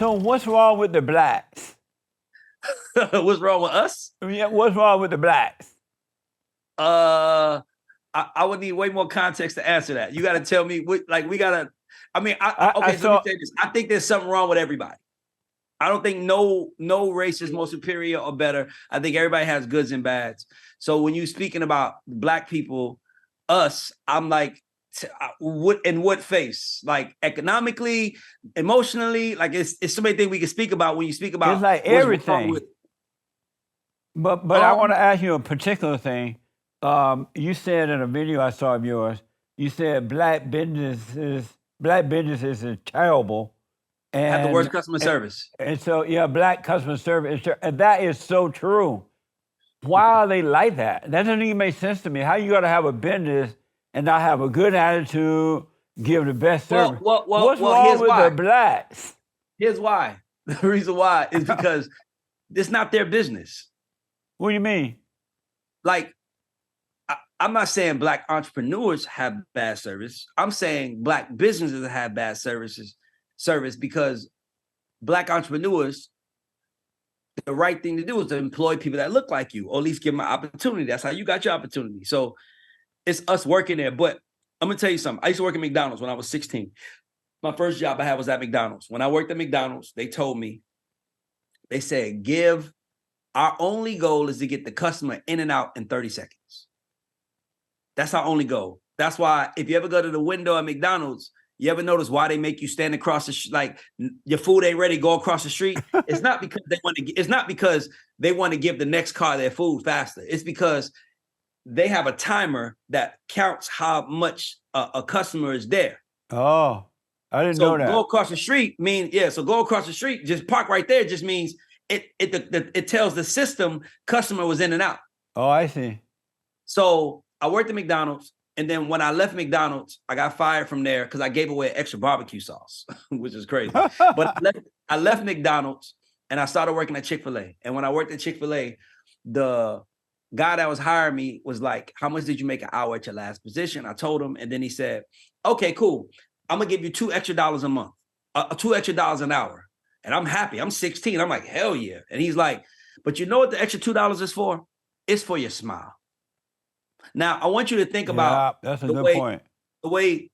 So what's wrong with the blacks? What's wrong with us? Yeah, what's wrong with the blacks? I would need way more context to answer that. You got to tell me what, like, we got to, I mean, okay, so let me say this. I think there's something wrong with everybody. I don't think no race is more superior or better. I think everybody has goods and bads. So when you speaking about black people, us, I'm like, what face? Like economically, emotionally, like it's so many things we can speak about when you speak about it's like everything. But I want to ask you a particular thing. You said in a video I saw of yours, you said black businesses is terrible. And have the worst customer service. And so, yeah, black customer service, and that is so true. Why are they like that? That doesn't even make sense to me. How you got to have a business and not have a good attitude, give the best service? What's wrong with the blacks? Here's why. The reason why is because it's not their business. What do you mean? Like, I'm not saying black entrepreneurs have bad service. I'm saying black businesses have bad service because black entrepreneurs, the right thing to do is to employ people that look like you, or at least give them an opportunity. That's how you got your opportunity. So it's us working there. But I'm going to tell you something. I used to work at McDonald's when I was 16. My first job I had was at McDonald's. When I worked at McDonald's, they told me, they said, our only goal is to get the customer in and out in 30 seconds. That's our only goal. That's why if you ever go to the window at McDonald's, you ever notice why they make you stand across the like your food ain't ready, go across the street? It's not because they want to. It's not because they want to give the next car their food faster. It's because they have a timer that counts how much a customer is there. Oh, I didn't know that. Go across the street means So go across the street, just park right there. Just means it tells the system customer was in and out. Oh, I see. So I worked at McDonald's. And then when I left McDonald's, I got fired from there because I gave away extra barbecue sauce, which is crazy. But I left McDonald's and I started working at Chick-fil-A. And when I worked at Chick-fil-A, the guy that was hiring me was like, how much did you make an hour at your last position? I told him. And then he said, okay, cool. I'm going to give you $2 extra a month, $2 extra an hour. And I'm happy. I'm 16. I'm like, hell yeah. And he's like, but you know what the extra $2 is for? It's for your smile. Now, I want you to think about that's a good point. The way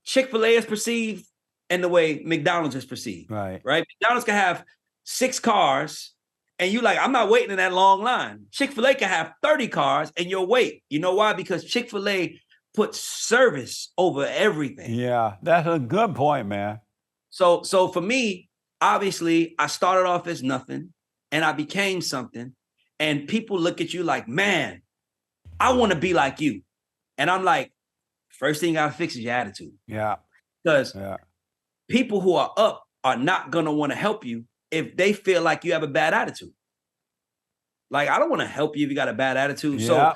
Chick-fil-A is perceived and the way McDonald's is perceived. Right. McDonald's can have 6 cars and you're like, I'm not waiting in that long line. Chick-fil-A can have 30 cars and you'll wait. You know why? Because Chick-fil-A puts service over everything. Yeah, that's a good point, man. So for me, obviously, I started off as nothing and I became something. And people look at you like, man, I want to be like you. And I'm like, first thing you got to fix is your attitude. Yeah. Because people who are up are not going to want to help you if they feel like you have a bad attitude. Like, I don't want to help you if you got a bad attitude. Yeah. So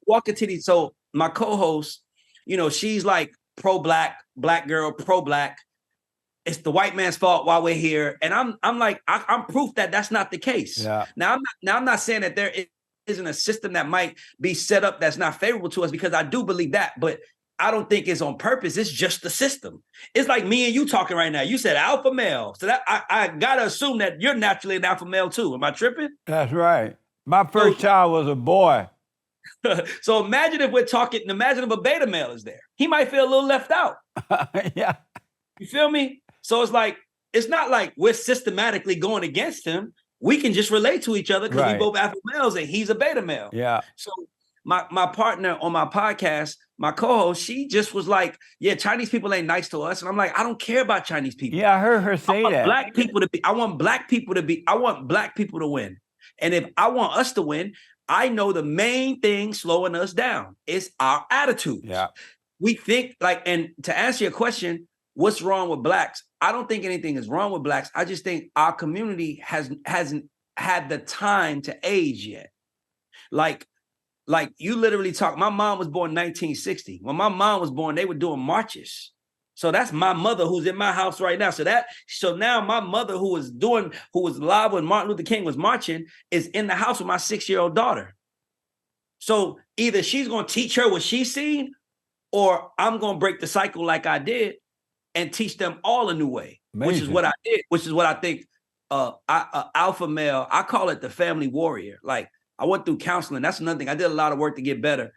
walking to these, so my co-host, you know, she's like pro-black, black girl, pro-black. It's the white man's fault while we're here. And I'm like, I'm proof that that's not the case. Yeah. Now, I'm not saying that there isn't a system that might be set up that's not favorable to us, because I do believe that, but I don't think it's on purpose. It's just the system. It's like me and you talking right now. You said alpha male. So that I gotta assume that you're naturally an alpha male too. Am I tripping? That's right. My first child was a boy. So imagine if a beta male is there. He might feel a little left out. Yeah. You feel me? So it's like, it's not like we're systematically going against him. We can just relate to each other because we both alpha males and he's a beta male. Yeah. So my partner on my podcast, my co-host, she just was like, yeah, Chinese people ain't nice to us. And I'm like, I don't care about Chinese people. Yeah, I heard her say that. I want black people to win. And if I want us to win, I know the main thing slowing us down is our attitude. Yeah. We think like, and to answer your question, what's wrong with blacks? I don't think anything is wrong with blacks. I just think our community hasn't had the time to age yet. Like you literally talk. My mom was born in 1960. When my mom was born, they were doing marches. So that's my mother who's in my house right now. So now my mother who was live when Martin Luther King was marching is in the house with my 6-year-old daughter. So either she's going to teach her what she's seen, or I'm going to break the cycle like I did. and teach them all a new way, which is Amazing. what I did, which is what I think alpha male, I call it the family warrior. Like I went through counseling. That's another thing. I did a lot of work to get better.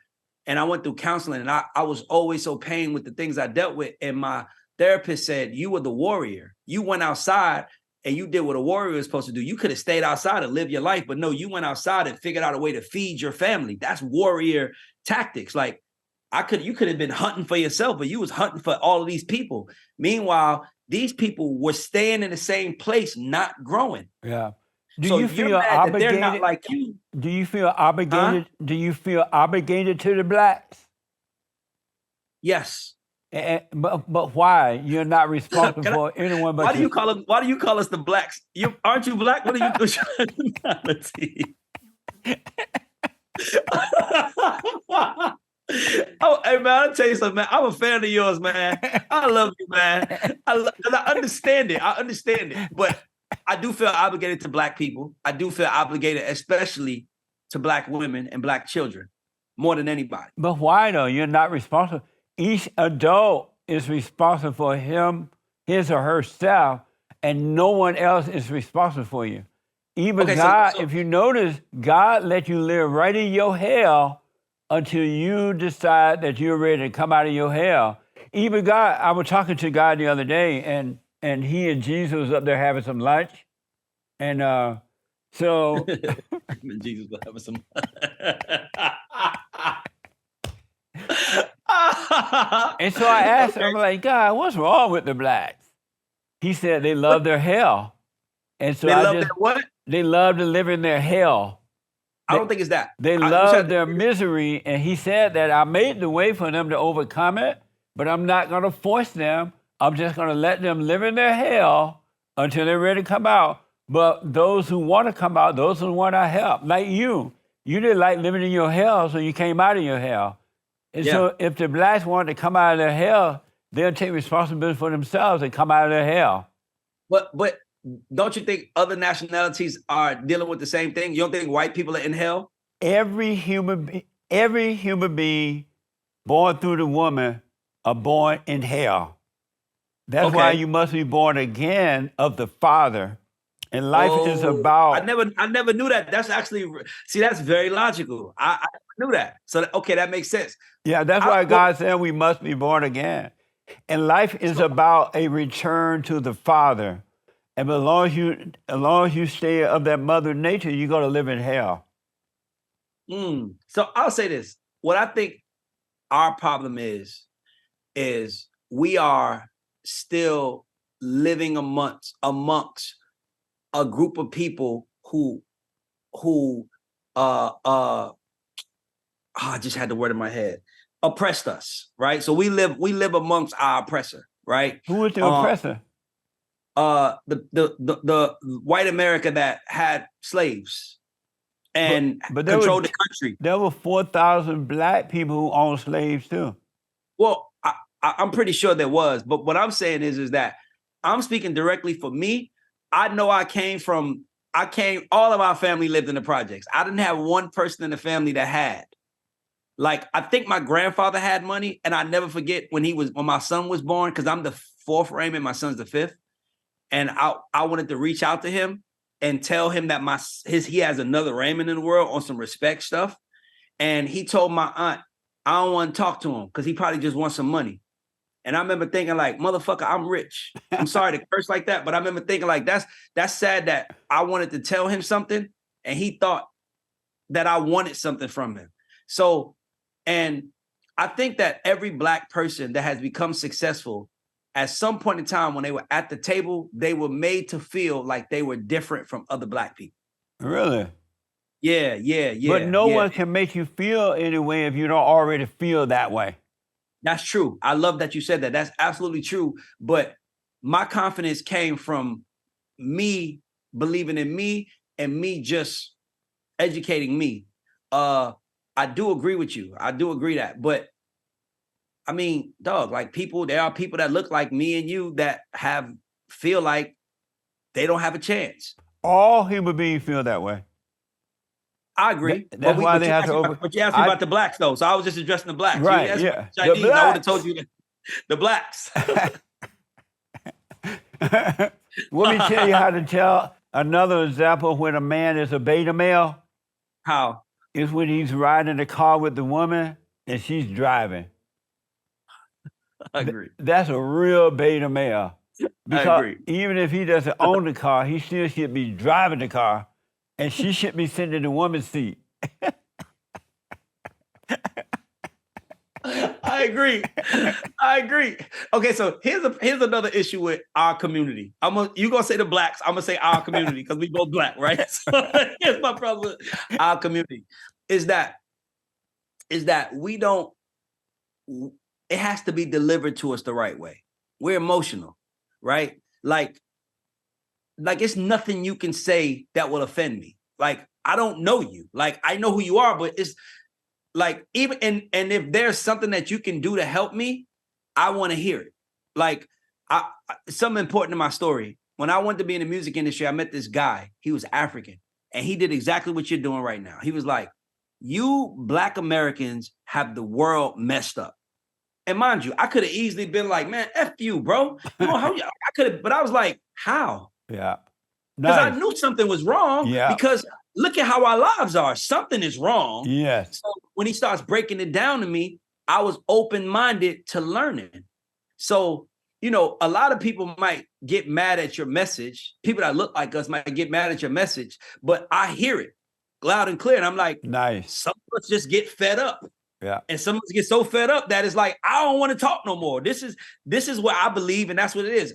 And I went through counseling, and I was always so pained with the things I dealt with. And my therapist said, you were the warrior. You went outside and you did what a warrior is supposed to do. You could have stayed outside and lived your life, but no, you went outside and figured out a way to feed your family. That's warrior tactics. Like you could have been hunting for yourself, but you was hunting for all of these people. Meanwhile, these people were staying in the same place, not growing. Yeah. Do So you you're feel mad that obligated? they're not like you. Do you feel obligated? Do you feel obligated to the blacks? Yes. But why? You're not responsible for anyone but Why do you call them? Why do you call us the blacks? Aren't you black? What are you nationality? Oh, hey man, I'll tell you something, man. I'm a fan of yours, man. I love you, man. I understand it. I understand it, but I do feel obligated to black people. I do feel obligated, especially to black women and black children, more than anybody. But why though? You're not responsible. Each adult is responsible for his or herself, and no one else is responsible for you. Even God, if you notice, God let you live right in your hell until you decide that you're ready to come out of your hell. Even God, I was talking to God the other day, and he and Jesus was up there having some lunch. And so... Jesus was having some... And so I asked him, I'm like, God, what's wrong with the blacks? He said they love their hell. And so they love their what? They love to live in their hell. I don't think it's that. They love their misery. And he said that I made the way for them to overcome it, but I'm not going to force them. I'm just going to let them live in their hell until they're ready to come out. But those who want to come out, those who want our help, like you didn't like living in your hell, so you came out of your hell. And so if the blacks want to come out of their hell, they'll take responsibility for themselves and come out of their hell. But don't you think other nationalities are dealing with the same thing? You don't think white people are in hell? Every human being born through the woman are born in hell. That's why you must be born again of the Father. And life is about... I never knew that. That's actually... See, that's very logical. I knew that. So, that makes sense. Yeah, that's why God said we must be born again. And life is about a return to the Father. And as long as you stay of that mother nature, you're going to live in hell. So I'll say this. What I think our problem is we are still living amongst a group of people who I just had the word in my head, oppressed us, right? So we live amongst our oppressor, right? Who is the oppressor? The white America that had slaves and controlled the country. There were 4,000 black people who owned slaves too. Well, I'm pretty sure there was, but what I'm saying is that I'm speaking directly for me. I know all of our family lived in the projects. I didn't have one person in the family that had. Like, I think my grandfather had money, and I never forget when my son was born, because I'm the fourth Raymond, my son's the fifth. And I wanted to reach out to him and tell him that he has another Raymond in the world on some respect stuff. And he told my aunt, I don't want to talk to him because he probably just wants some money. And I remember thinking like, motherfucker, I'm rich. I'm sorry to curse like that, but I remember thinking like, that's sad that I wanted to tell him something and he thought that I wanted something from him. So, and I think that every black person that has become successful at some point in time when they were at the table, they were made to feel like they were different from other black people. Really? Yeah. But no one can make you feel any way if you don't already feel that way. That's true. I love that you said that. That's absolutely true. But my confidence came from me believing in me and me just educating me. I do agree with you. I do agree that. But I mean, dog, like there are people that look like me and you that feel like they don't have a chance. All human beings feel that way. I agree. That's why they have to But you asked me about the blacks, though. So I was just addressing the blacks. Right, yeah. The blacks. I would have told you the blacks. Let me tell you how to tell another example when a man is a beta male. How? Is when he's riding in the car with the woman and she's driving. I agree. That's a real beta male. I Because agree. even if he doesn't own the car, he still should be driving the car, and she should be sitting in the woman's seat. I agree. I agree. Okay, so here's another issue with our community. You gonna say the blacks? I'm gonna say our community because we both black, right? So here's my problem with our community is that we don't. It has to be delivered to us the right way. We're emotional, right? Like it's nothing you can say that will offend me. Like I don't know you. Like I know who you are, but it's like even and if there's something that you can do to help me, I want to hear it. Like something important to my story. When I wanted to be in the music industry, I met this guy. He was African, and he did exactly what you're doing right now. He was like, "You Black Americans have the world messed up." And mind you, I could have easily been like, "Man, F you, bro." You know how I could have, but I was like, "How?" Yeah. Because Nice. I knew something was wrong. Yeah. Because look at how our lives are. Something is wrong. Yes. So when he starts breaking it down to me, I was open-minded to learning. So, you know, a lot of people might get mad at your message. People that look like us might get mad at your message, but I hear it loud and clear. And I'm like, nice. Some of us just get fed up. Yeah. And some of us get so fed up that it's like, I don't want to talk no more. This is what I believe, and that's what it is.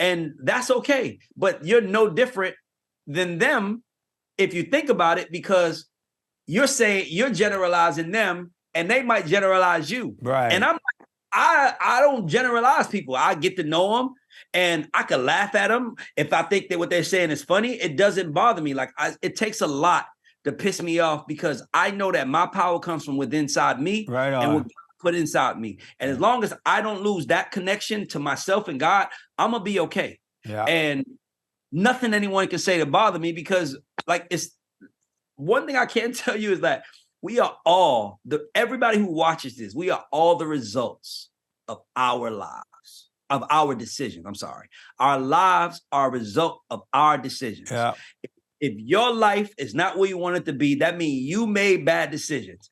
And that's okay. But you're no different than them if you think about it, because you're saying you're generalizing them and they might generalize you. Right. And I'm like, I don't generalize people. I get to know them and I can laugh at them. If I think that what they're saying is funny, it doesn't bother me. Like it takes a lot to piss me off because I know that my power comes from within inside me. Right on. And what God put inside me. And as long as I don't lose that connection to myself and God, I'm gonna be okay. Yeah. And nothing anyone can say to bother me, because like it's one thing I can tell you is that we are all everybody who watches this, we are all the results of our lives, of our decisions. I'm sorry. Our lives are a result of our decisions. Yeah. If your life is not where you want it to be, that means you made bad decisions.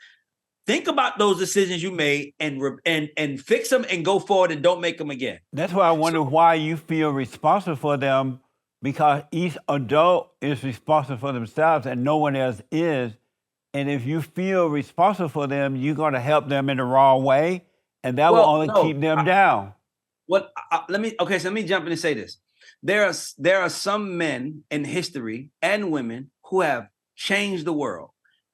Think about those decisions you made and fix them and go forward and don't make them again. That's why I wonder why you feel responsible for them, because each adult is responsible for themselves and no one else is. And if you feel responsible for them, you're going to help them in the wrong way, and that will only keep them down. Let me jump in and say this. There are some men in history and women who have changed the world.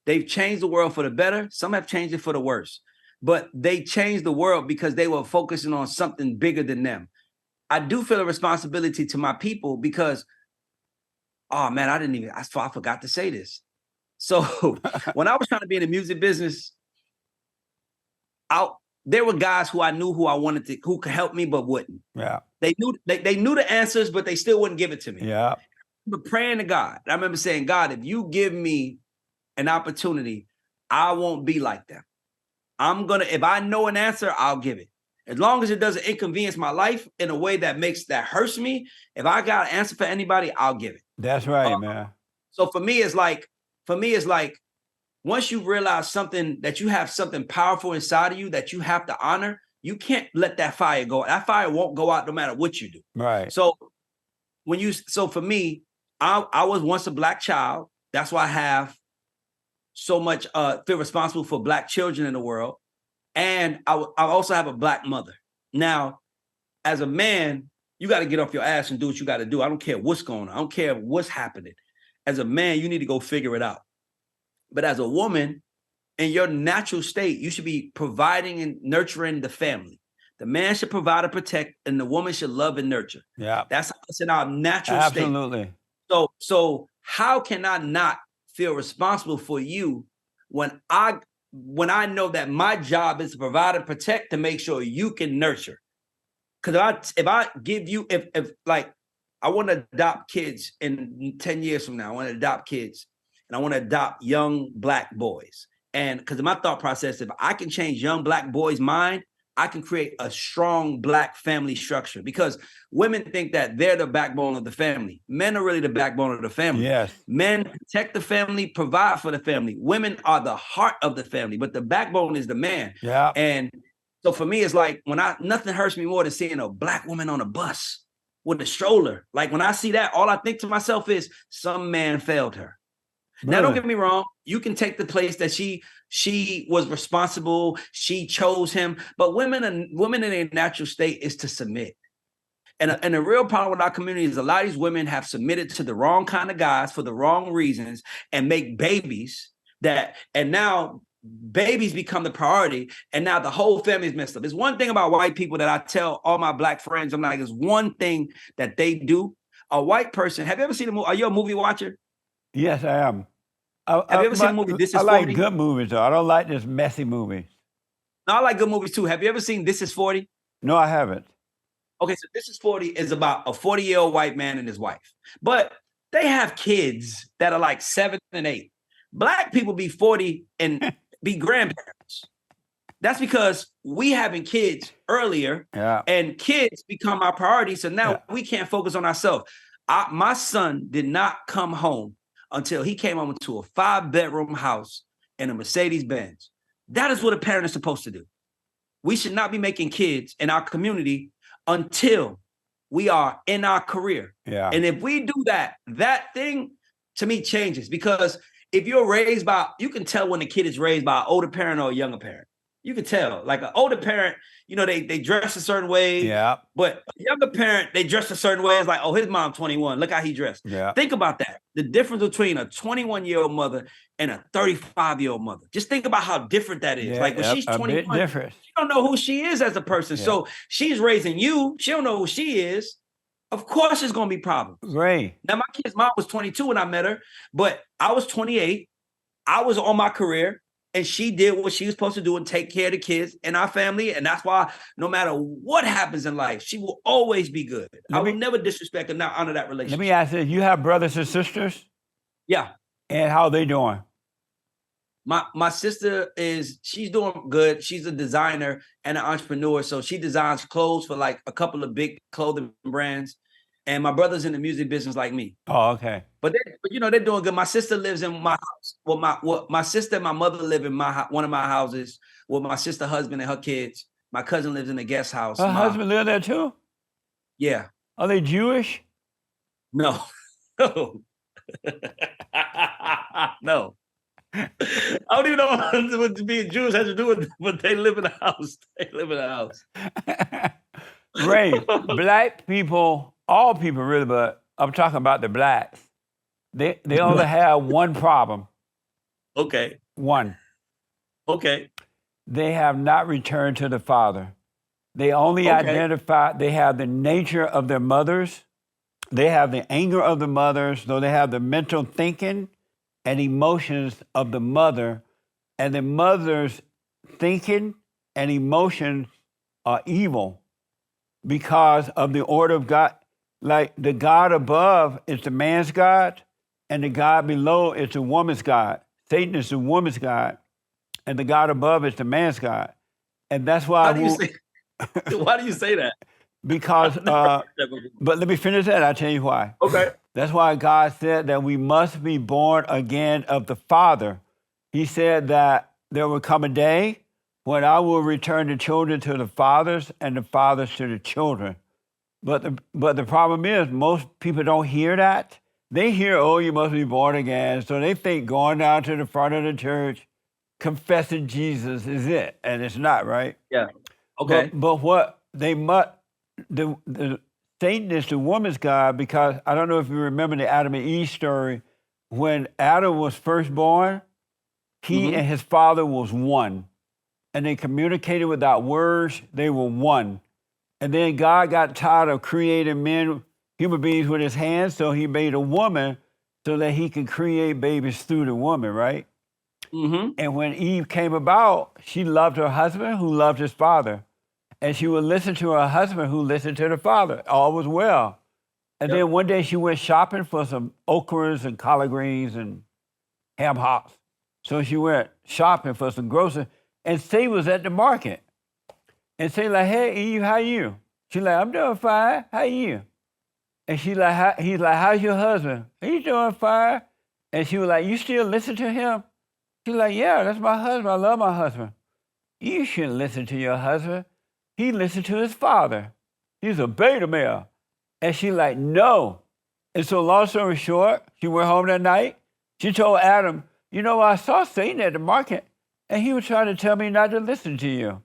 They've changed the world for the better. Some have changed it for the worse. But they changed the world because they were focusing on something bigger than them. I do feel a responsibility to my people because, oh man, I forgot to say this. So when I was trying to be in the music business, there were guys who I knew who could help me but wouldn't. Yeah. They knew the answers, but they still wouldn't give it to me. Yeah. But praying to God. I remember saying, God, if you give me an opportunity, I won't be like them. If I know an answer, I'll give it. As long as it doesn't inconvenience my life in a way that hurts me, if I got an answer for anybody, I'll give it. That's right, man. So for me, it's like, once you realize that you have something powerful inside of you that you have to honor, you can't let that fire go. That fire won't go out no matter what you do. Right. So for me, I was once a Black child. That's why I have so much feel responsible for Black children in the world. And I also have a Black mother. Now, as a man, you got to get off your ass and do what you got to do. I don't care what's going on. I don't care what's happening. As a man, you need to go figure it out. But as a woman, in your natural state, you should be providing and nurturing the family. The man should provide and protect, and the woman should love and nurture. Yeah. That's in our natural state. Absolutely. So how can I not feel responsible for you when I know that my job is to provide and protect to make sure you can nurture? Because if I give you, if I want to adopt kids in 10 years from now, I want to adopt kids and I want to adopt young Black boys. And because of my thought process, if I can change young Black boys' mind, I can create a strong Black family structure, because women think that they're the backbone of the family. Men are really the backbone of the family. Yes. Men protect the family, provide for the family. Women are the heart of the family, but the backbone is the man. Yeah. And so for me, it's like nothing hurts me more than seeing a Black woman on a bus with a stroller. Like when I see that, all I think to myself is some man failed her. Really? Now, don't get me wrong. You can take the place that she was responsible. She chose him. But women in a natural state is to submit. And the real problem with our community is a lot of these women have submitted to the wrong kind of guys for the wrong reasons and make babies and now babies become the priority. And now the whole family is messed up. There's one thing about white people that I tell all my Black friends. I'm like, there's one thing that they do. A white person, have you ever seen a movie? Are you a movie watcher? Yes, I am. Have you ever seen a movie, This Is 40? I like good movies, though. I don't like this messy movies. No, I like good movies, too. Have you ever seen This Is 40? No, I haven't. Okay, so This Is 40 is about a 40-year-old white man and his wife. But they have kids that are like 7 and 8. Black people be 40 and be grandparents. That's because we having kids earlier, and kids become our priority. So now we can't focus on ourselves. My son did not come home until he came home to a 5-bedroom house and a Mercedes-Benz. That is what a parent is supposed to do. We should not be making kids in our community until we are in our career. Yeah. And if we do that, that thing to me changes, because if you're raised by, you can tell when the kid is raised by an older parent or a younger parent. You can tell, like an older parent, they dress a certain way. Yeah. But a younger parent, they dress a certain way. It's like, oh, his mom 21. Look how he dressed. Yeah. Think about that. The difference between a 21-year-old mother and a 35-year-old mother. Just think about how different that is. Yeah, like when she's 21, a bit different. She don't know who she is as a person. Yeah. So she's raising you. She don't know who she is. Of course, there's going to be problems. Right. Now, my kid's mom was 22 when I met her, but I was 28. I was on my career. And she did what she was supposed to do and take care of the kids in our family. And that's why no matter what happens in life, she will always be good. I will never disrespect and not honor that relationship. Let me ask you, you have brothers and sisters? Yeah. And how are they doing? My sister she's doing good. She's a designer and an entrepreneur. So she designs clothes for like a couple of big clothing brands. And my brother's in the music business like me. Oh, okay. But they're doing good. My sister lives in my house. Well, my sister and my mother live in one of my houses with my sister's husband and her kids. My cousin lives in a guest house. Her husband live there too? Yeah. Are they Jewish? No. No. No. I don't even know what being Jewish has to do with, but they live in a house. They live in a house. Ray, Black people, all people really, but I'm talking about the Blacks. They only have one problem. Okay. One. Okay. They have not returned to the Father. They only identify, they have the nature of their mothers. They have the anger of the mothers, though they have the mental thinking and emotions of the mother. And the mother's thinking and emotions are evil because of the order of God. Like the God above is the man's God, and the God below is the woman's God. Satan is the woman's God, and the God above is the man's God. And that's why why do you say that? Because, but let me finish that. I'll tell you why. Okay. That's why God said that we must be born again of the Father. He said that there will come a day when I will return the children to the fathers and the fathers to the children. But the problem is most people don't hear that. They hear, oh, you must be born again. So they think going down to the front of the church, confessing Jesus is it. And it's not, right? Yeah. Okay. But what they must, the Satan is the woman's God, because I don't know if you remember the Adam and Eve story. When Adam was first born, he and his father was one. And they communicated without words. They were one. And then God got tired of creating human beings with his hands, so he made a woman so that he could create babies through the woman, right? Mm-hmm. And when Eve came about, she loved her husband who loved his father. And she would listen to her husband who listened to the father. All was well. And then one day she went shopping for some okras and collard greens and ham hocks. So she went shopping for some groceries, and Satan was at the market. and say like, "Hey Eve, how you?" She like, "I'm doing fine. How you?" And he's like, "How's your husband?" "He's doing fine." And she was like, "You still listen to him?" She's like, "Yeah, that's my husband. I love my husband." "You shouldn't listen to your husband. He listened to his father. He's a beta male." And she like, "No." And so long story short, she went home that night. She told Adam, "You know, I saw Satan at the market, and he was trying to tell me not to listen to you.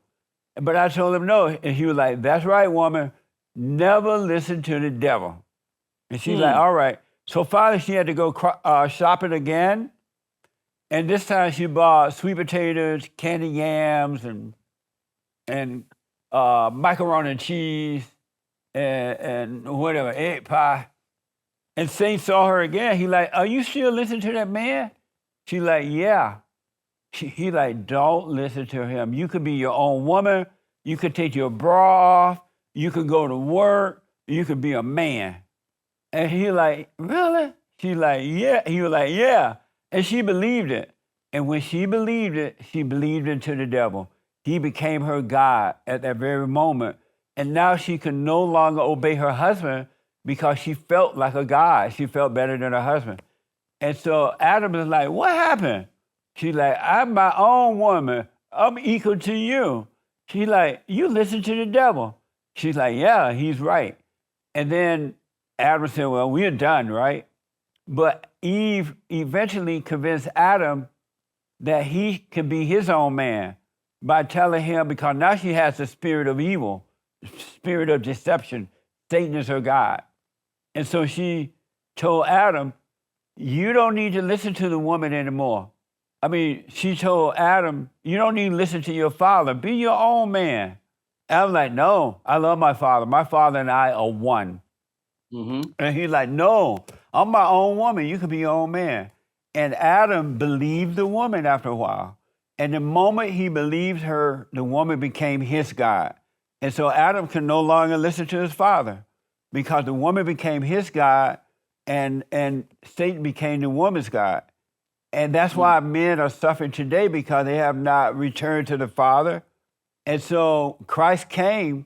But I told him no." And he was like, "That's right, woman. Never listen to the devil." And she's like, "All right." So finally, she had to go shopping again. And this time she bought sweet potatoes, candy yams, and macaroni and cheese, and whatever, egg pie. And Saint saw her again. He like, "Are you still listening to that man?" She like, "Yeah." He like, "Don't listen to him. You could be your own woman. You could take your bra off. You could go to work. You could be a man." And he like, "Really?" She like, "Yeah." He was like, "Yeah." And she believed it. And when she believed it, she believed into the devil. He became her God at that very moment. And now she can no longer obey her husband because she felt like a God. She felt better than her husband. And so Adam is like, "What happened?" She's like, "I'm my own woman. I'm equal to you." She's like, "You listen to the devil." She's like, "Yeah, he's right." And then Adam said, "Well, we're done, right?" But Eve eventually convinced Adam that he can be his own man by telling him, because now she has the spirit of evil, spirit of deception. Satan is her God. And so she told Adam, "You don't need to listen to the woman anymore." I mean, she told Adam, "You don't need to listen to your father. Be your own man." Adam's like, "No, I love my father. My father and I are one." And he's like, "No, I'm my own woman. You can be your own man." And Adam believed the woman after a while. And the moment he believed her, the woman became his God. And so Adam can no longer listen to his father because the woman became his God and Satan became the woman's God. And that's why men are suffering today, because they have not returned to the Father. And so Christ came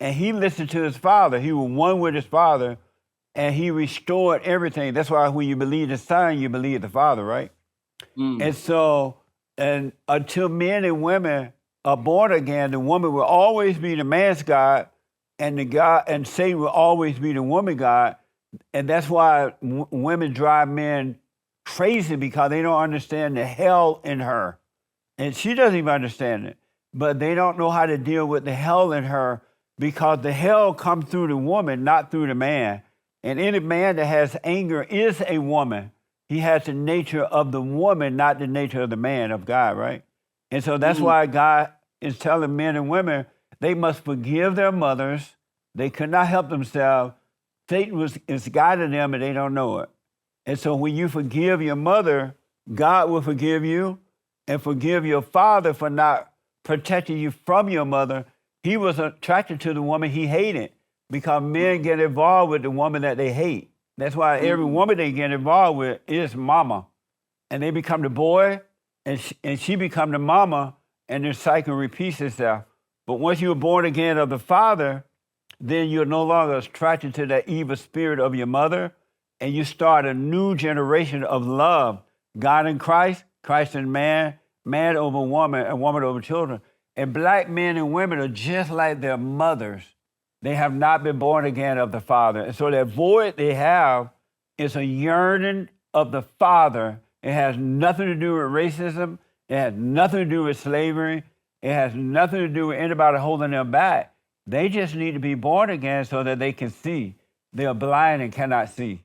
and he listened to his Father. He was one with his Father, and he restored everything. That's why when you believe the Son, you believe the Father, right? And so, and until men and women are born again, the woman will always be the man's God, and the God and Satan will always be the woman God. And that's why women drive men crazy, because they don't understand the hell in her. And she doesn't even understand it. But they don't know how to deal with the hell in her, because the hell comes through the woman, not through the man. And any man that has anger is a woman. He has the nature of the woman, not the nature of the man, of God, right? And so that's why God is telling men and women they must forgive their mothers. They could not help themselves. Satan is guiding them, and they don't know it. And so when you forgive your mother, God will forgive you, and forgive your father for not protecting you from your mother. He was attracted to the woman he hated, because men get involved with the woman that they hate. That's why every woman they get involved with is mama. And they become the boy, and she become the mama, and the cycle repeats itself. But once you're born again of the Father, then you're no longer attracted to that evil spirit of your mother, and you start a new generation of love. God in Christ, Christ in man, man over woman, and woman over children. And black men and women are just like their mothers. They have not been born again of the Father. And so that void they have is a yearning of the Father. It has nothing to do with racism. It has nothing to do with slavery. It has nothing to do with anybody holding them back. They just need to be born again so that they can see. They are blind and cannot see.